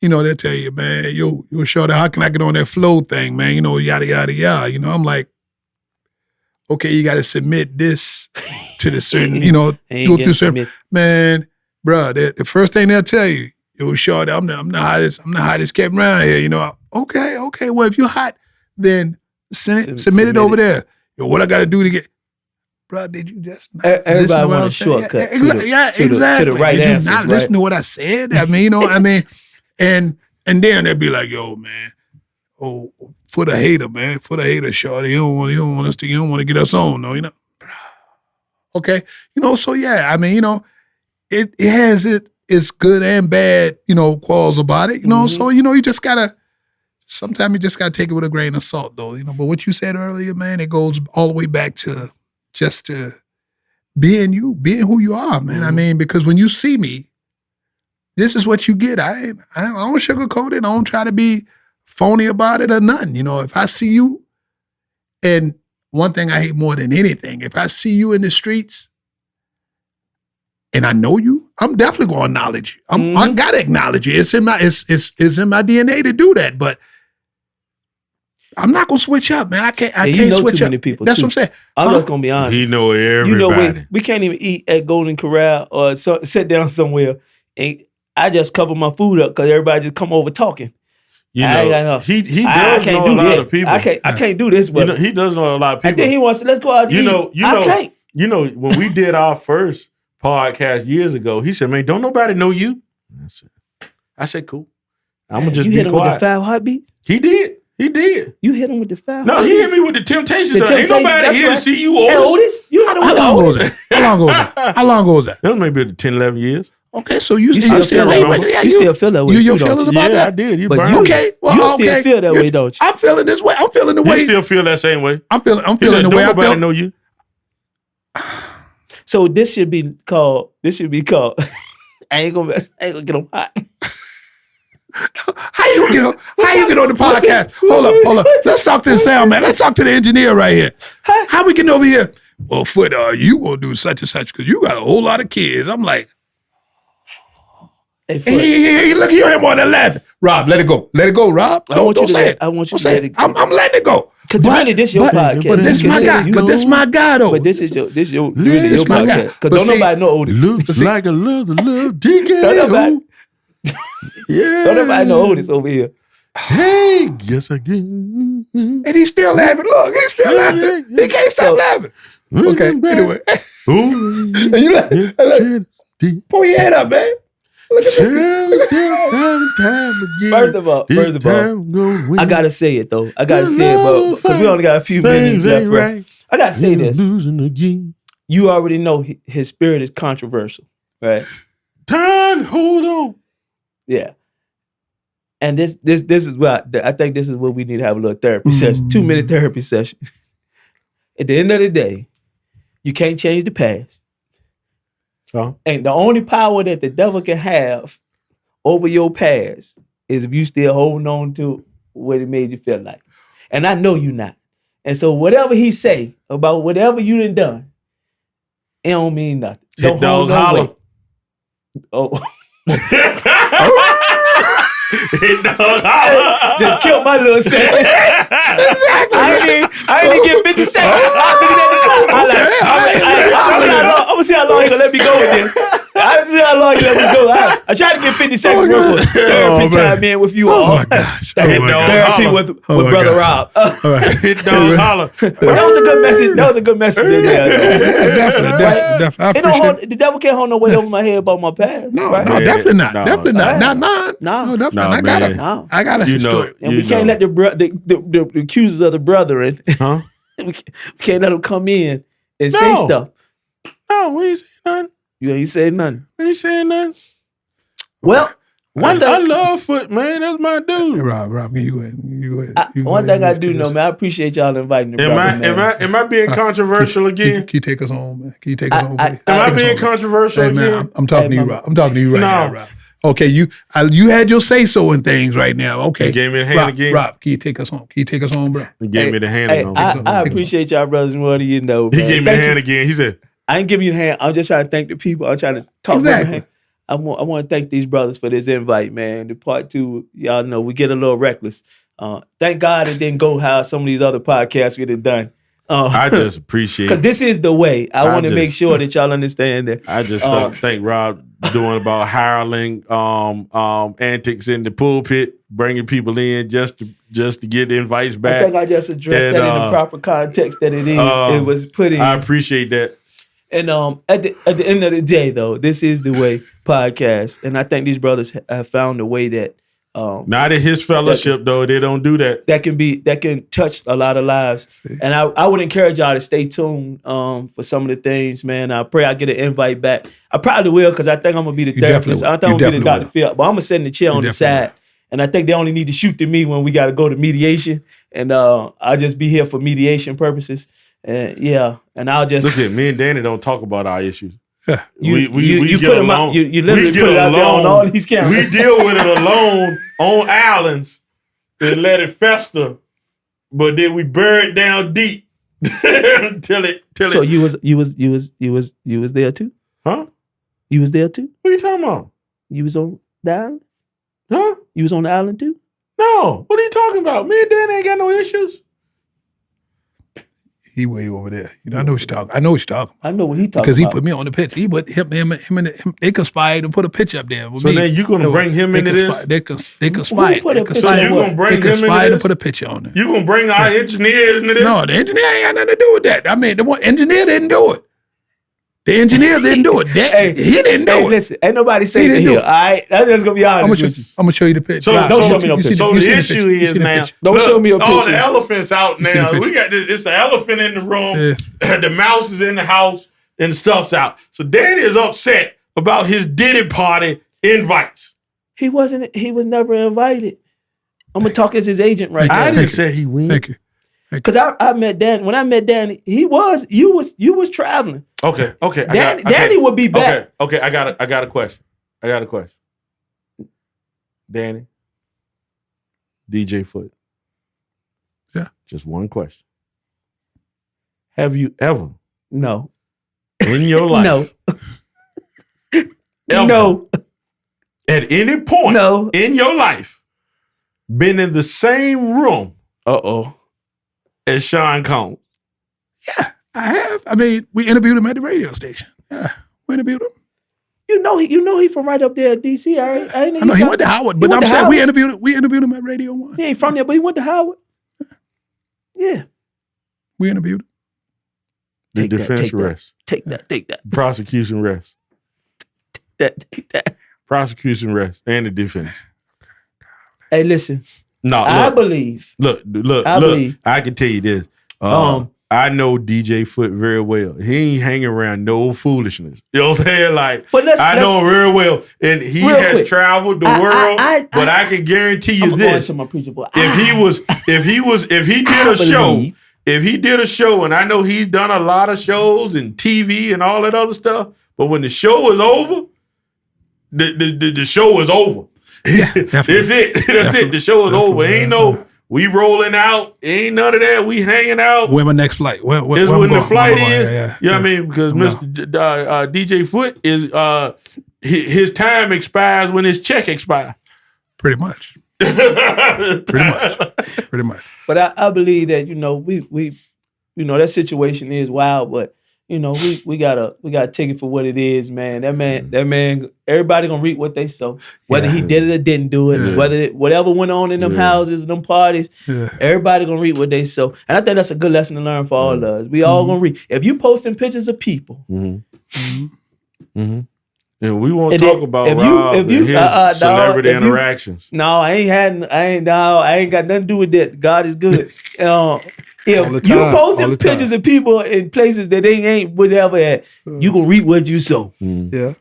Speaker 3: They'll tell you, man, yo, Shorty, how can I get on that flow thing, man? Yada, yada, yada. I'm like, okay, you got to submit this to the certain, go through certain, man, bro, the first thing they'll tell you, yo, Shorty, I'm the hottest cat around here, Okay, well, if you're hot, then submit it over there. Yo, what I got to do to get, bro, did you just not listen to
Speaker 2: everybody
Speaker 3: what
Speaker 2: want
Speaker 3: I'm
Speaker 2: a
Speaker 3: saying?
Speaker 2: shortcut
Speaker 3: Yeah,
Speaker 2: to the right
Speaker 3: did you
Speaker 2: answers,
Speaker 3: not
Speaker 2: right?
Speaker 3: listen to what I said? And then they'll be like, yo, man, for the hater, man, for the hater, shorty, you don't want to get us on, no, Okay, so yeah, it has its good and bad, quals about it, so you just gotta sometimes you just gotta take it with a grain of salt, though, But what you said earlier, man, it goes all the way back to just to being you, being who you are, man. Because when you see me, this is what you get. I don't sugarcoat it. I don't try to be phony about it or nothing. If I see you, and one thing I hate more than anything, if I see you in the streets and I know you, I'm definitely going to acknowledge you. I got to acknowledge you. It's in my DNA to do that, but I'm not going to switch up, man. I can't switch
Speaker 2: too
Speaker 3: up.
Speaker 2: many people,
Speaker 3: That's
Speaker 2: too.
Speaker 3: what I'm saying.
Speaker 2: I'm just going to be honest.
Speaker 1: He know everybody.
Speaker 2: We can't even eat at Golden Corral or sit down somewhere and I just cover my food up because everybody just come over talking.
Speaker 1: He does know a lot of people.
Speaker 2: I can't do this, but
Speaker 1: he does know a lot of people.
Speaker 2: And then he wants to let's go out and eat. I can't.
Speaker 1: When we did our first podcast years ago, he said, "Man, don't nobody know you." I said, "Cool. I'm gonna just
Speaker 2: you
Speaker 1: be
Speaker 2: hit him
Speaker 1: quiet."
Speaker 2: with the 5 heartbeats?
Speaker 1: He did. He did.
Speaker 2: You hit him with the foul.
Speaker 1: No, he hit me with the Temptations. Ain't nobody here to see you,
Speaker 2: Hey,
Speaker 1: Otis.
Speaker 2: Otis, you hit him with
Speaker 3: How
Speaker 2: the
Speaker 3: long
Speaker 2: Otis.
Speaker 3: was that? How long ago was that? How long ago was that?
Speaker 1: That was maybe 10, 11 years.
Speaker 3: Okay, so you
Speaker 2: still
Speaker 3: still
Speaker 2: feel that
Speaker 3: wait,
Speaker 2: way.
Speaker 3: yeah,
Speaker 2: You still feel that way
Speaker 3: You your
Speaker 2: too, don't
Speaker 3: feelings
Speaker 2: you?
Speaker 3: about
Speaker 1: Yeah, I
Speaker 3: that?
Speaker 1: did. You
Speaker 2: But
Speaker 1: burned
Speaker 2: you-
Speaker 1: me.
Speaker 3: Okay, well,
Speaker 2: You still
Speaker 3: okay.
Speaker 2: feel that way, don't you?
Speaker 3: I'm feeling this way. I'm feeling the way.
Speaker 1: You still feel that same way.
Speaker 3: I'm feeling
Speaker 1: Don't
Speaker 3: the way I
Speaker 1: nobody
Speaker 3: feel.
Speaker 1: know you.
Speaker 2: So this should be called. I ain't gonna get him hot.
Speaker 3: How you get on the podcast? Hold up. Let's talk to the sound man. Let's talk to the engineer right here. How we get over here? Well, Foot, you gonna do such and such because you got a whole lot of kids. I'm like,
Speaker 2: Hey, Foot,
Speaker 3: hey, look, hear him on the left. Rob, let it go, Rob.
Speaker 2: I want you to
Speaker 3: say
Speaker 2: let-
Speaker 3: it.
Speaker 2: I want you
Speaker 3: Don't
Speaker 2: to
Speaker 3: say
Speaker 2: let
Speaker 3: it.
Speaker 2: it go.
Speaker 3: I'm letting it go.
Speaker 2: Because really, this your podcast.
Speaker 3: But this
Speaker 2: You
Speaker 3: my
Speaker 2: can say
Speaker 3: guy.
Speaker 2: it, you
Speaker 3: But
Speaker 2: know.
Speaker 3: this my guy though.
Speaker 2: But this is your really
Speaker 3: This
Speaker 2: your
Speaker 3: my guy.
Speaker 2: podcast. Because
Speaker 3: But
Speaker 2: don't
Speaker 3: see-
Speaker 2: nobody know Otis.
Speaker 1: Looks like a little DK.
Speaker 2: Don't nobody-
Speaker 1: Yeah.
Speaker 2: Don't nobody know Otis over here.
Speaker 1: Hey, yes I can.
Speaker 3: And he's still laughing. Look, he's still laughing. He can't stop laughing. Okay, anyway. And you look, pull your head up, man. Look at that.
Speaker 2: First of all, I gotta say it though. I gotta say it, because we only got a few minutes left. Right? I gotta say this. You already know his spirit is controversial, right?
Speaker 1: Time, hold on.
Speaker 2: Yeah. And this is what I think this is what we need to have a little therapy session, 2-minute therapy session. At the end of the day, you can't change the past. And the only power that the devil can have over your past is if you still holding on to what it made you feel like. And I know you're not. And so whatever he say about whatever you done, it don't mean nothing. Don't hold no weight. Oh. Just killed my little session. I ain't get 50 seconds. I'm gonna see how long he gonna let me go with this. I see how long he let me go. I tried to get 50 seconds worth of therapy time in with you all.
Speaker 3: Oh my gosh.
Speaker 2: Therapy with Brother Rob.
Speaker 1: Hit dog holler.
Speaker 2: But that was a good message. That was a good message in there.
Speaker 3: Definitely. I
Speaker 2: It don't hold, the devil can't hold no weight over my head about my past.
Speaker 3: No,
Speaker 2: right?
Speaker 3: no, definitely not.
Speaker 1: No.
Speaker 3: Definitely not. Not mine.
Speaker 2: No.
Speaker 3: Definitely.
Speaker 1: No,
Speaker 3: I
Speaker 1: man.
Speaker 3: got I got a
Speaker 1: You know,
Speaker 3: history.
Speaker 2: And we can't let the accusers of the brethren,
Speaker 1: Huh?
Speaker 2: we can't let them come in and say
Speaker 1: No.
Speaker 2: stuff.
Speaker 1: No, we ain't saying nothing.
Speaker 2: You ain't saying nothing.
Speaker 1: We ain't saying nothing.
Speaker 2: Well, one
Speaker 1: I
Speaker 2: thing,
Speaker 1: love Foot, man. That's my dude.
Speaker 3: Rob, you go ahead.
Speaker 2: one thing I do know, man, I appreciate y'all inviting the brother, man.
Speaker 1: Am I being controversial again?
Speaker 3: Can you take us home, man? Can you take us home?
Speaker 2: I-
Speaker 1: Am I being controversial
Speaker 3: Hey,
Speaker 1: again?
Speaker 3: man, I'm talking to you, Rob. I'm talking to you right
Speaker 1: No.
Speaker 3: now, Rob. Okay, you had your say so in things right now. Okay,
Speaker 1: You gave me the hand
Speaker 3: Rob,
Speaker 1: again.
Speaker 3: Rob, can you take us home? Can you take us home, bro?
Speaker 1: He gave me the hand
Speaker 2: Hey,
Speaker 1: again.
Speaker 2: I appreciate y'all brothers more than you know.
Speaker 1: He
Speaker 2: man.
Speaker 1: gave me the
Speaker 2: Thank
Speaker 1: hand
Speaker 2: you.
Speaker 1: again. He said,
Speaker 2: I ain't giving you the hand. I'm just trying to thank the people. I'm trying to talk
Speaker 3: Exactly.
Speaker 2: to them. I want to thank these brothers for this invite, man. The part 2, y'all know we get a little reckless. Thank God it didn't go how some of these other podcasts we'd have done.
Speaker 1: I just appreciate
Speaker 2: Because this is the way. I want to make
Speaker 1: just-
Speaker 2: sget y'all understand that.
Speaker 1: I just think Rob doing about hireling antics in the pulpit, bringing people in just to get invites
Speaker 2: I
Speaker 1: back.
Speaker 2: think I just addressed
Speaker 1: And,
Speaker 2: that in the proper context that it is. It was put in.
Speaker 1: I appreciate that.
Speaker 2: And at the end of the day, though, this is the way podcast, and I think these brothers have found a way that
Speaker 1: Not in his fellowship though. They don't do that.
Speaker 2: that can touch a lot of lives. And I would encourage y'all to stay tuned for some of the things, man. I pray I get an invite back. I probably will because I think I'm gonna be the
Speaker 3: You
Speaker 2: therapist.
Speaker 3: definitely
Speaker 2: I
Speaker 3: will.
Speaker 2: think I'm
Speaker 3: You
Speaker 2: gonna be the
Speaker 3: definitely
Speaker 2: Dr. Phil, but I'm gonna sit in the chair on the
Speaker 3: definitely
Speaker 2: side. And I think they only need to shoot to me when we got to go to mediation. And I'll just be here for mediation purposes. And yeah, and I'll just
Speaker 1: Look at me and Danny don't talk about our issues.
Speaker 2: you
Speaker 1: we
Speaker 2: put them out. You literally
Speaker 1: We get
Speaker 2: put it out there on
Speaker 1: along.
Speaker 2: all these cameras.
Speaker 1: We deal with it alone on islands and let it fester, but then we bury it down deep till it.
Speaker 2: So you was there too?
Speaker 1: Huh?
Speaker 2: You was there too?
Speaker 1: What are you talking about?
Speaker 2: You was on the island?
Speaker 1: Huh?
Speaker 2: You was on the island too?
Speaker 1: No. What are you talking about? Me and Danny ain't got no issues.
Speaker 3: He way over there. You know, I know what you're talking. I know what you're talking.
Speaker 2: I know what he talking
Speaker 3: Because he
Speaker 2: about.
Speaker 3: put me on the picture. He put him and they conspired and put a picture up there with
Speaker 1: So
Speaker 3: me.
Speaker 1: then you gonna bring him into this?
Speaker 3: They conspired.
Speaker 2: put a
Speaker 3: They
Speaker 2: picture
Speaker 1: So
Speaker 2: on
Speaker 1: you
Speaker 2: what?
Speaker 1: gonna bring
Speaker 3: They
Speaker 1: him into
Speaker 3: conspired
Speaker 1: this?
Speaker 3: and put a picture on there.
Speaker 1: You gonna bring our engineers into this?
Speaker 3: No, the engineer ain't got nothing to do with that. I mean, the one engineer didn't do it. The engineer didn't do it. He didn't do it.
Speaker 2: Listen, ain't nobody saying it here. All right, that's just gonna be honest with you.
Speaker 3: I'm gonna show you the picture.
Speaker 1: So
Speaker 2: Don't show me no picture.
Speaker 1: So the issue is now.
Speaker 2: Don't show me a
Speaker 1: All the
Speaker 2: picture.
Speaker 1: elephants out now. We got this. It's an elephant in the room. The mouse is in the house, and the stuff's out. So Danny is upset about his Diddy party invites.
Speaker 2: He was never invited. I'm gonna talk as his agent right now.
Speaker 1: I didn't say he went.
Speaker 3: Thank you.
Speaker 2: Because I met Danny. When I met Danny, you was traveling.
Speaker 1: Okay.
Speaker 2: Danny would be back.
Speaker 1: Okay. I got a question. Danny, DJ Foot.
Speaker 3: Yeah.
Speaker 1: Just one question. Have you ever
Speaker 2: No.
Speaker 1: in your life ever,
Speaker 2: No.
Speaker 1: at any point
Speaker 2: No.
Speaker 1: in your life been in the same room as Sean Combs?
Speaker 3: Yeah, I have. I mean, we interviewed him at the radio station. Yeah, we interviewed him.
Speaker 2: You know he from right up there at DC. I
Speaker 3: know he went to Howard, but I'm saying we interviewed him at Radio 1.
Speaker 2: He ain't from there, but he went to Howard. Yeah.
Speaker 3: We interviewed him.
Speaker 1: The defense rests.
Speaker 2: Take that.
Speaker 1: Prosecution rests.
Speaker 2: Take that.
Speaker 1: Prosecution rests. And the defense.
Speaker 2: Hey, listen.
Speaker 1: No,
Speaker 2: I believe.
Speaker 1: Look.
Speaker 2: believe.
Speaker 1: I can tell you this. I know DJ Foot very well. He ain't hanging around no foolishness. You know what I'm saying? Like, I know him very well. And he has traveled the world, but I can guarantee you this. If he did a show, and I know he's done a lot of shows and TV and all that other stuff, but when the show is over, the show is over.
Speaker 3: Yeah,
Speaker 1: That's it. That's it. The show is over. Ain't no we rolling out. Ain't none of that. We hanging out.
Speaker 3: Where my next flight? Where
Speaker 1: this when the flight is. You know what I mean? Because
Speaker 3: Mr.
Speaker 1: DJ Foot is his time expires when his check expires.
Speaker 3: Pretty much. Pretty much.
Speaker 2: But I believe that we that situation is wild, but we gotta take it for what it is, man. That man, everybody gonna reap what they sow. Whether he did it or didn't do it, whatever went on in them houses, them parties, everybody gonna reap what they sow. And I think that's a good lesson to learn for all of us. We all gonna reap. If you posting pictures of people,
Speaker 1: and we won't talk about Rob and his celebrity interactions.
Speaker 2: I ain't got nothing to do with that. God is good. If you posting pictures of people in places that they ain't whatever at, you gonna reap what you sow.
Speaker 3: Yeah.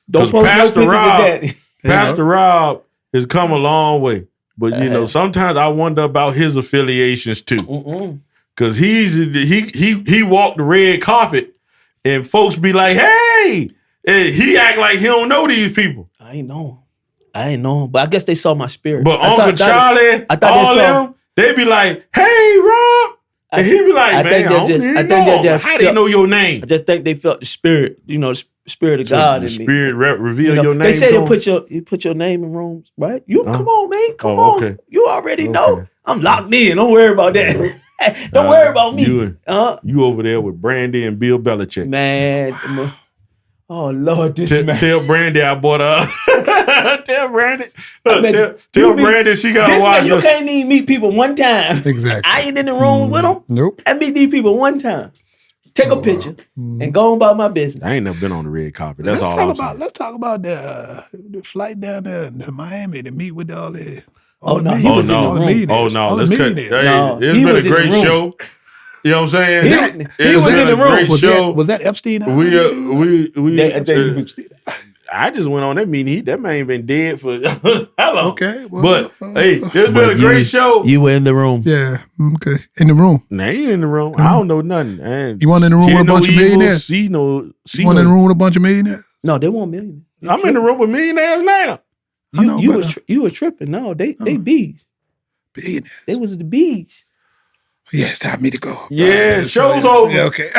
Speaker 2: Don't post no pictures of that.
Speaker 1: Pastor Rob has come a long way. But sometimes I wonder about his affiliations too. Cause he walked the red carpet and folks be like, hey, and he act like he don't know these people.
Speaker 2: I ain't know him. But I guess they saw my spirit.
Speaker 1: But Uncle Charlie, they be like, hey, Rob. And he be like, how they know your name?
Speaker 2: I just think they felt the spirit, the spirit of God in me.
Speaker 1: The spirit reveal your name.
Speaker 2: They say you put your name in rooms, right? Come on, man. Come on. Okay. You already know. I'm locked in. Don't worry about that. Don't worry about me.
Speaker 1: You over there with Brandy and Bill Belichick.
Speaker 2: Man. Oh, Lord,
Speaker 1: Tell Brandy I bought tell Brandy. Tell Brandy she got to watch
Speaker 2: this. You can't even meet people one time.
Speaker 3: Exactly.
Speaker 2: I ain't in the room with them.
Speaker 3: Nope.
Speaker 2: I meet these people one time. Take a picture and go on about my business.
Speaker 1: I ain't never been on the red carpet. That's all I'm saying.
Speaker 3: Let's talk about the flight down there to Miami to meet with all the...
Speaker 2: He was in the room.
Speaker 1: Oh, no. Let's cut. It's been a great show. You know what I'm saying?
Speaker 2: He was in the room.
Speaker 3: Was that Epstein?
Speaker 1: I just went on that meeting. That man been dead for how long?
Speaker 3: Okay.
Speaker 1: But hey, it's been a great show.
Speaker 2: You were in the room.
Speaker 3: Yeah. Okay. In the room.
Speaker 1: Nah, he ain't in the room. I don't know nothing.
Speaker 3: You weren't in the room with a bunch of millionaires?
Speaker 1: You
Speaker 3: weren't in the room with a bunch of millionaires?
Speaker 2: No, they weren't millionaires.
Speaker 1: I'm in the room with millionaires now.
Speaker 2: You were tripping. No, they bees.
Speaker 3: Billionaires.
Speaker 2: They was the bees.
Speaker 3: Yeah, it's time for me to go.
Speaker 1: Yeah, show's over.
Speaker 3: Yeah, okay.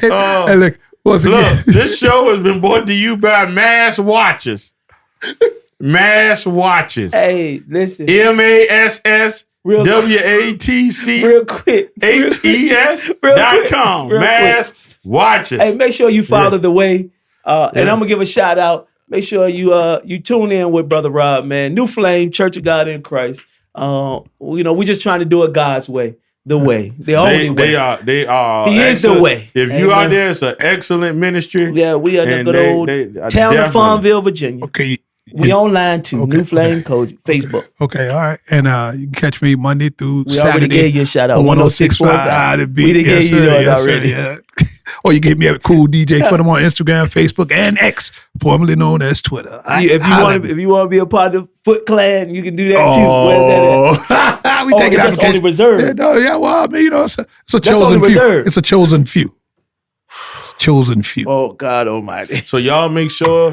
Speaker 3: Hey, look.
Speaker 1: This show has been brought to you by Mass Watches. Mass Watches.
Speaker 2: Hey, listen.
Speaker 1: MASSWATC.
Speaker 2: Real quick.
Speaker 1: HES.com. Mass Watches.
Speaker 2: Hey, make sure you follow the way. And I'm gonna give a shout out. Make sure you tune in with Brother Rob, man. New Flame, Church of God in Christ. We just trying to do it God's way. the way. The only way.
Speaker 1: They are.
Speaker 2: He is the way.
Speaker 1: If you out there, it's an excellent ministry.
Speaker 2: Yeah, we are the
Speaker 1: And
Speaker 2: good old town of Farmville, Virginia.
Speaker 3: Okay.
Speaker 2: We online too. New Flame Code, Facebook.
Speaker 3: Okay, all right. And you can catch me Monday through
Speaker 2: We
Speaker 3: Saturday.
Speaker 2: already gave you a shout out.
Speaker 3: on
Speaker 2: 106.5.
Speaker 3: 106.5 The Beat.
Speaker 2: We done gave you yours already.
Speaker 3: Yeah. Or you can hit me at Cool DJ for them on Instagram, Facebook, and X, formerly known as Twitter.
Speaker 2: If you want to be a part of Foot Clan, you can do that too.
Speaker 3: Oh,
Speaker 2: Where's that at?
Speaker 3: we take it
Speaker 2: that's only reserved.
Speaker 3: Yeah, no, yeah, well, I mean, you know, it's a
Speaker 2: only
Speaker 3: chosen few.
Speaker 2: reserved.
Speaker 3: It's a chosen few. It's chosen few.
Speaker 2: Oh God Almighty!
Speaker 1: So y'all make sure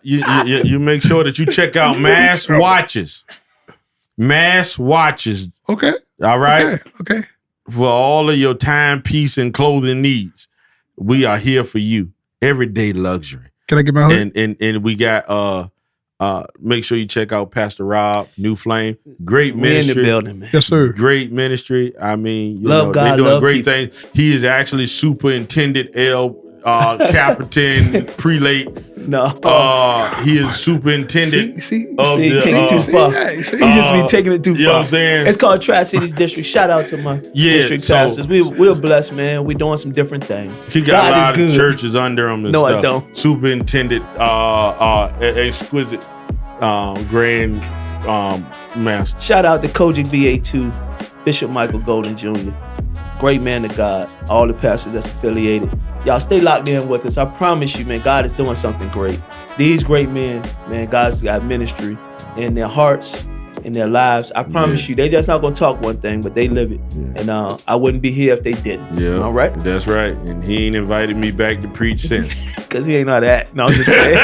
Speaker 1: you make sure that you check out Mass Watches. Mass Watches.
Speaker 3: Okay.
Speaker 1: All right.
Speaker 3: Okay.
Speaker 1: For all of your timepiece and clothing needs, we are here for you. Everyday luxury.
Speaker 3: Can I get my hood?
Speaker 1: And we got make sure you check out Pastor Rob, New Flame. Great
Speaker 2: We
Speaker 1: ministry.
Speaker 2: in the building, man.
Speaker 3: Yes, sir.
Speaker 1: Great ministry. I mean, you
Speaker 2: Love
Speaker 1: know,
Speaker 2: God,
Speaker 1: they're doing
Speaker 2: love
Speaker 1: great
Speaker 2: people.
Speaker 1: things. He is actually superintendent Capitan Prelate.
Speaker 2: No,
Speaker 1: He is superintendent
Speaker 3: See,
Speaker 1: of
Speaker 2: see,
Speaker 1: the
Speaker 2: take it too far.
Speaker 3: yeah, you see?
Speaker 2: He just be taking it too far.
Speaker 1: you know what I'm saying?
Speaker 2: It's called Tri-Cities District. Shout out to my district
Speaker 1: so-
Speaker 2: pastors. We're blessed, man. We're doing some different things.
Speaker 1: He got a lot
Speaker 2: God is
Speaker 1: of
Speaker 2: good.
Speaker 1: churches under him and
Speaker 2: No, I
Speaker 1: stuff.
Speaker 2: don't.
Speaker 1: Superintendent, exquisite, grand master.
Speaker 2: Shout out to Kojic VA2, Bishop Michael Golden Jr. Great man of God. All the pastors that's affiliated. Y'all stay locked in with us. I promise you, man, God is doing something great. These great men, man, God's got ministry in their hearts, in their lives. I promise you, they just not gonna talk one thing, but they live it.
Speaker 1: Yeah.
Speaker 2: And I wouldn't be here if they didn't.
Speaker 1: Yeah,
Speaker 2: All right?
Speaker 1: that's right. And he ain't invited me back to preach since.
Speaker 2: Because he ain't know that. No, I'm just saying.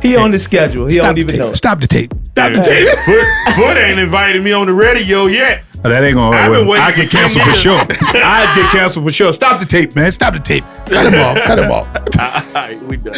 Speaker 2: He on the schedule. He don't even know.
Speaker 3: Stop the tape.
Speaker 1: Stop the tape. Foot ain't invited me on the radio yet.
Speaker 3: Oh, that ain't gonna
Speaker 1: I've been waiting
Speaker 3: I
Speaker 1: for
Speaker 3: get canceled
Speaker 1: 10
Speaker 3: for
Speaker 1: years.
Speaker 3: sure. I get canceled for sure. Stop the tape, man. Stop the tape. Cut him off. Cut him off.
Speaker 1: All right, we done.